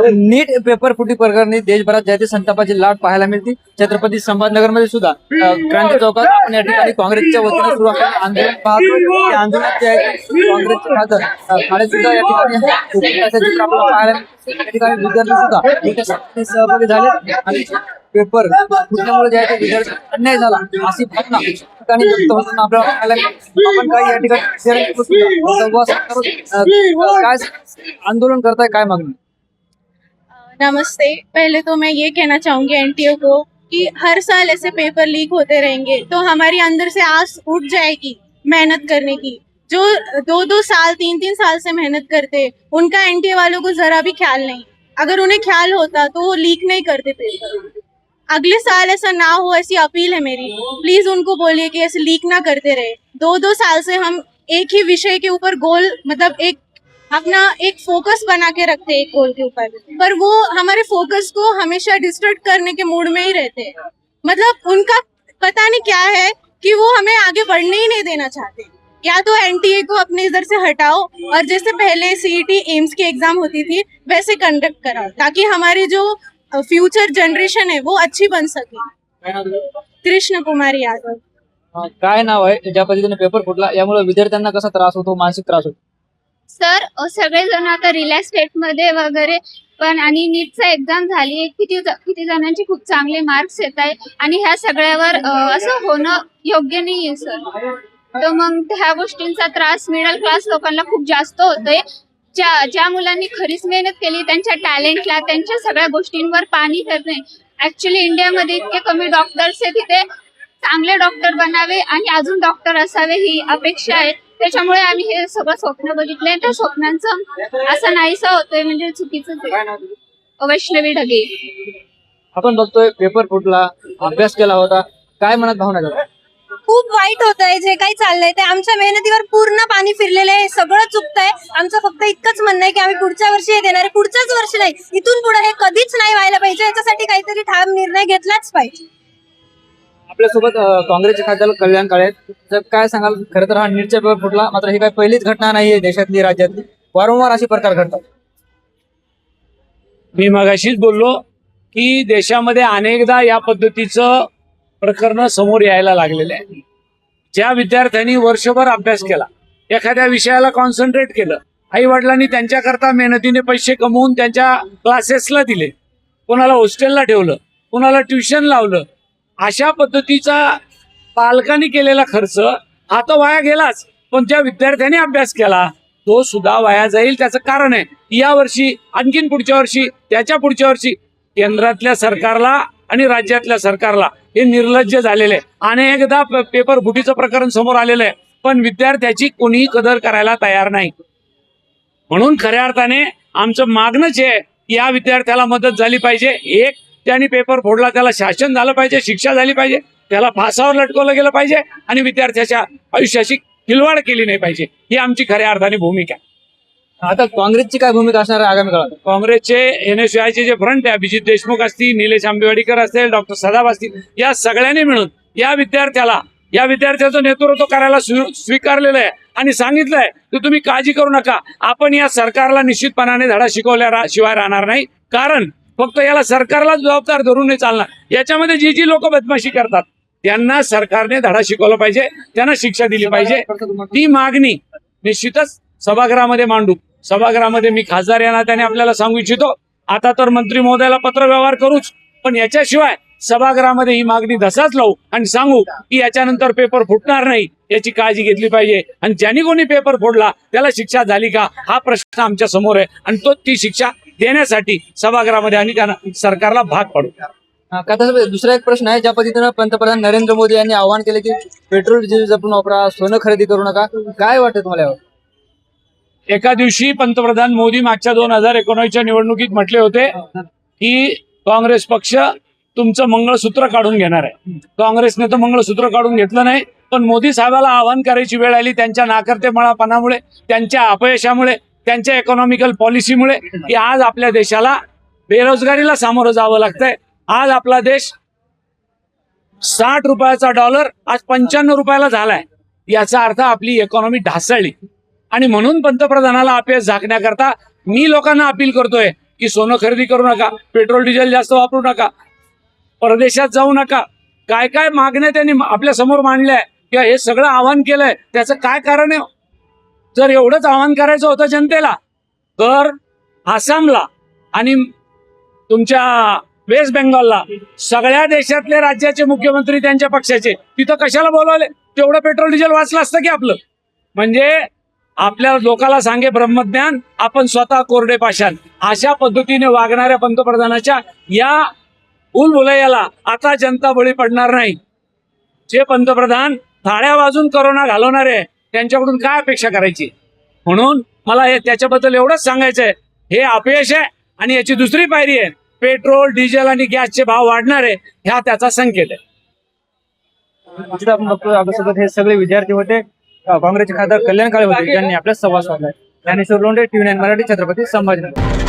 नीट paper फुटी प्रकरणी देशभरात ज्या ते संतापाची लाट पाहायला मिळते, छत्रपती संभाजीनगरमध्ये सुद्धा क्रांती चौकात आपण या ठिकाणी काँग्रेसच्या वतीने सुरू असलेलं आंदोलन पाहतो. त्या आंदोलनात जे आहे काँग्रेसचे खासदार खाडे सुद्धा या ठिकाणी उपस्थित चित्र आपल्याला पाहायला मिळते. या ठिकाणी विद्यार्थी सुद्धा याच्यासाठी सहभागी झाले आणि पेपर फुटल्यामुळे जे आहे ते विद्यार्थी अन्याय झाला अशी भावना ठिकाणी व्यक्त होताना आपल्याला पाहायला मिळते. आपण काही या ठिकाणी संवाद साधतो. काय आंदोलन करताय, काय मागणी? नमस्ते। पहले तो मैं ये कहना चाहूंगी एनटीए को कि हर साल ऐसे पेपर लीक होते रहेंगे तो हमारी अंदर से आस उठ जाएगी मेहनत करने की। जो 2-2 साल 3-3 साल से मेहनत करते उनका एनटीए वालों को जरा भी ख्याल नहीं। अगर उन्हें ख्याल होता तो वो लीक नहीं करते पेपर। अगले साल ऐसा ना हो ऐसी अपील है मेरी। प्लीज उनको बोलिए कि ऐसे लीक ना करते रहे। 2-2 साल से हम एक ही विषय के ऊपर गोल मतलब अपना एक फोकस बना के रखते हैं एक गोल के ऊपर, पर वो हमारे फोकस को हमेशा डिस्ट्रैक्ट करने के मूड में ही रहते हैं। मतलब उनका पता नहीं क्या है कि वो हमें आगे बढ़ने ही नहीं देना चाहते। या तो एनटीए को अपने इधर से हटाओ और जैसे पहले सीईटी एम्स की एग्जाम होती थी वैसे कंडक्ट कराओ ताकि हमारी जो फ्यूचर जनरेशन है वो अच्छी बन सके। कृष्ण कुमार यादव। काय नाव आहे? ज्या पद्धतीने पेपर फुटला यामुळे विद्यार्थ्यांना कसा त्रास होतो, मानसिक त्रास होतो? सर सगळेजण आता रिलॅक्स स्टेट मध्ये वगैरे पण आणि नीटचा एक्झाम झाली, किती जणांचे खूप चांगले मार्क्स येत आहे आणि ह्या सगळ्यावर असं होणं योग्य नाहीये सर। तर मग ह्या गोष्टींचा त्रास मिडल क्लास लोकांना खूप जास्त होतोय। ज्या मुलांनी खरीच मेहनत केली त्यांच्या टॅलेंटला त्यांच्या सगळ्या गोष्टींवर पाणी करणे। ऍक्च्युली इंडियामध्ये इतके कमी डॉक्टर्स आहेत, तिथे चांगले डॉक्टर बनावे आणि अजून डॉक्टर असावे ही अपेक्षा आहे। त्याच्यामुळे आम्ही हे सगळं स्वप्न बघितलंय, त्या स्वप्नांचं असं नाहीसा होतोय म्हणजे चुकीचंच आहे। वैष्णवी ढगे। आपण बघतोय पेपर फुटला, अभ्यास केला होता, काय मनात भावना झाल्या? खूप वाईट होतंय जे काही चाललंय ते। आमच्या मेहनतीवर पूर्ण पाणी फिरलेलं आहे, सगळं चुकतंय। आमचं फक्त इतकंच म्हणणं आहे की आम्ही पुढच्या वर्षी हे देणार आहे, पुढच्याच वर्षी नाही, इथून पुढे हे कधीच नाही व्हायला पाहिजे। याच्यासाठी काहीतरी ठाम निर्णय घेतलाच पाहिजे। आपल्यासोबत काँग्रेसचे खासदार कल्याण काळे आहेत. तर काय सांगाल? खरं तर हा नीटचा पेपर फुटला, मात्र ही काही पहिलीच घटना नाहीये देशातली, राज्यातली, वारंवार अशी प्रकार घडतात. मी मगाशीच बोललो की देशामध्ये अनेकदा या पद्धतीचं प्रकरण समोर यायला लागलेलं आहे। ज्या विद्यार्थ्यांनी वर्षभर अभ्यास केला, एखाद्या विषयाला कॉन्सन्ट्रेट केलं, आई वडिलांनी त्यांच्याकरता मेहनतीने पैसे कमवून त्यांच्या क्लासेसला दिले, कोणाला हॉस्टेलला ठेवलं, कोणाला ट्युशन लावलं, अशा पद्धतीचा पालकांनी केलेला खर्च हा तर वाया गेलाच, पण ज्या विद्यार्थ्यांनी अभ्यास केला तो सुद्धा वाया जाईल। त्याचं कारण आहे या वर्षी, आणखीन पुढच्या वर्षी, त्याच्या पुढच्या वर्षी केंद्रातल्या सरकारला आणि राज्यातल्या सरकारला हे निर्लज्ज झालेले। अनेकदा पेपर फुटीचं प्रकरण समोर आलेलं आहे, पण विद्यार्थ्याची कोणीही कदर करायला तयार नाही। म्हणून खऱ्या अर्थाने आमचं मागणंच आहे की या विद्यार्थ्याला मदत झाली पाहिजे। एक, त्यांनी पेपर फोडला त्याला शासन झालं पाहिजे, शिक्षा झाली पाहिजे, त्याला फासावर लटकवलं गेलं पाहिजे आणि विद्यार्थ्याच्या आयुष्याची खिलवाड केली नाही पाहिजे, ही आमची खऱ्या अर्थाने भूमिका आहे। आता काँग्रेसची काय भूमिका असणार आहे आगामी काळात? काँग्रेसचे NSYचे जे फ्रंट आहे, अभिजित देशमुख असतील, निलेश आंबेवाडीकर असतील, डॉक्टर सदाब असतील, या सगळ्यांनी मिळून या विद्यार्थ्याचं नेतृत्व करायला स्वीकारलेलं आहे आणि सांगितलंय की तुम्ही काळजी करू नका, आपण या सरकारला निश्चितपणाने धडा शिकवल्याशिवाय राहणार नाही। कारण फक्त याला सरकारला जबाबदार धरून नाही चालणार। याच्यामध्ये जी लोक बदमाशी करतात त्यांना सरकारने धडा शिकवला पाहिजे, त्यांना शिक्षा दिली पाहिजे। ती मागणी निश्चितच सभागृहामध्ये मांडू। सभागृहामध्ये मी खासदार या नात्याने आपल्याला सांगू इच्छितो, आता तर मंत्री महोदयाला पत्र व्यवहार करूच, पण याच्याशिवाय सभागृहामध्ये ही मागणी धसाच लावू आणि सांगू की याच्यानंतर पेपर फुटणार नाही, याची काळजी घेतली पाहिजे। आणि ज्यांनी कोणी पेपर फोडला त्याला शिक्षा झाली का हा प्रश्न आमच्या समोर आहे आणि ती शिक्षा देण्यासाठी सभागृहामध्ये आणि त्यांना सरकारला भाग पाडू। दुसरा एक प्रश्न आहे, ज्या पद्धतीनं पंतप्रधान नरेंद्र मोदी यांनी आवाहन केले की पेट्रोल डिझेल जपून वापरा, सोनं खरेदी करू नका, काय वाटतं तुम्हाला यावर? एका दिवशी पंतप्रधान मोदी मागच्या 2019च्या निवडणुकीत म्हटले होते की काँग्रेस पक्ष तुमचं मंगळसूत्र काढून घेणार आहे। काँग्रेसने तर मंगळसूत्र काढून घेतलं नाही, पण मोदी साहेबाला आवाहन करायची वेळ आली त्यांच्या नाकर्तेपणामुळे, त्यांच्या अपयशामुळे, त्यांच्या इकॉनॉमिकल पॉलिसीमुळे की आज आपल्या देशाला बेरोजगारीला सामोरं जावं लागतंय। आज आपला देश 60 रुपयाचा डॉलर आज 95 रुपयाला झालाय, याचा अर्थ आपली इकॉनॉमी ढासळली। आणि म्हणून पंतप्रधानाला अपयश झाकण्याकरता मी लोकांना अपील करतोय की सोनं खरेदी करू नका, पेट्रोल डिझेल जास्त वापरू नका, परदेशात जाऊ नका, काय काय मागण्या त्यांनी आपल्या समोर मांडल्या किंवा हे सगळं आवाहन केलंय, त्याचं काय कारण आहे? जर एवढंच आवाहन करायचं होतं जनतेला तर आसामला आणि तुमच्या वेस्ट बेंगॉलला सगळ्या देशातले राज्याचे मुख्यमंत्री त्यांच्या पक्षाचे तिथं कशाला बोलवले? तेवढं पेट्रोल डिझेल वाचलं असतं की आपलं. म्हणजे आपल्या लोकाला सांगे ब्रह्मज्ञान, आपण स्वतः कोरडे पाषाण, अशा पद्धतीने वागणाऱ्या पंतप्रधानाच्या या भूलभुलैयाला आता जनता बळी पडणार नाही. जे पंतप्रधान थाळ्या वाजून करोना घालवणारे त्यांच्याकडून काय अपेक्षा करायची? म्हणून मला हे त्याच्याबद्दल एवढंच सांगायचं आहे, हे अपयश आहे आणि याची दुसरी पायरी आहे, पेट्रोल डिझेल आणि गॅसचे भाव वाढणार आहे, ह्या त्याचा संकेत आहे. निश्चित आपण बघतो आपल्यासोबत हे सगळे विद्यार्थी होते, काँग्रेसचे खासदार कल्याण काळे होते, ज्यांनी आपल्या संवाद साधलाय. ज्ञानेश्वर लोंढे, TV9 मराठी, छत्रपती संभाजीनगर.